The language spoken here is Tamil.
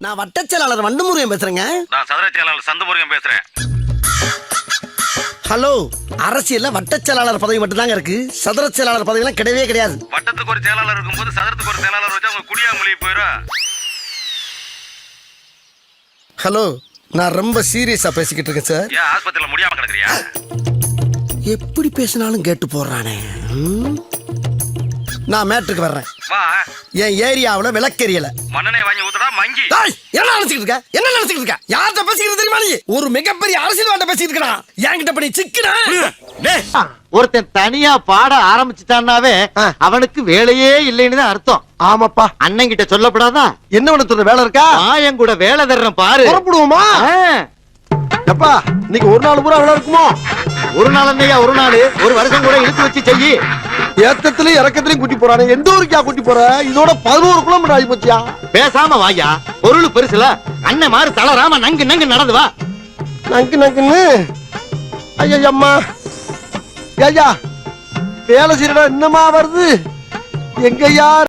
நான் வட்டச் செயலாளர் வண்டுமுருகன் பேசுறேங்க. நான் சதுர செயலாளர் சந்தமுருகன் பேசுறேன். ஹலோ, அரசியல்ல வட்டச் செயலாளர் பதவி மட்டும் தாங்க இருக்கு. சதுர செயலாளர் பதவி எல்லாம் கிடையவே கிடையாது. வட்டத்துக்கு ஒரு செயலாளர் இருக்கும்போது சதுரத்துக்கு ஒரு செயலாளர் வச்சா அவங்க குடியா மொழி போயிடும். ஹலோ, நான் ரொம்ப சீரியஸா பேசிக்கிட்டு இருக்கேன் சார். ஏன் ஆஸ்பத்திரியில முடியாம கிடக்குறியா? எப்படி பேசினாலும் கேட்டு போடுறானே. நான் மேட்ருக்கு வர்றேன். வா. என் ஏரியாவுல விளக்கெரியல மண்ணெண்ணெய் வாங்கி ஊத்துடா மங்கி. என்ன நினைச்சிட்டு இருக்க? என்ன நினைச்சிட்டு இருக்க? யார்கிட்ட பேசிக்கிறது தெரியுமா நீ? ஒரு மிகப்பெரிய அரசியல்வாட்ட பேசிட்டு இருக்கா. என்கிட்ட பண்ணி சிக்கனா? ஒருத்தன் தனியா பாட ஆரம்பிச்சுட்டான்னாவே அவனுக்கு வேலையே இல்லைன்னு தான் அர்த்தம். ஆமாப்பா, அண்ணன் கிட்ட சொல்லப்படாதா? என்ன பண்ண வேலை இருக்கா? என் கூட வேலை தர்றேன் பாரு. புறப்படுவோமா? எப்பா, இன்னைக்கு ஒரு நாள் பூரா வேலை இருக்குமோ? ஒரு நாள் என்னையா ஒரு நாள், ஒரு வருஷம் கூட இழுத்து வச்சு செய்யி. ஏத்தத்திலயும் இறக்கத்திலயும் கூட்டி போறானே, எந்த ஊருக்கா கூட்டி போற? இதோட 11 கிலோமீட்டர் ஆகி போச்சியா? பேசாம வாயா, பொருள் பெருசுல அண்ணன் மாதிரி தளராம நங்கு நங்கு நடந்து வா. நங்கு நங்குன்னு ஐயம்மா, ஐயா வேலை செய்யறா என்னமா வருது? எங்க யார்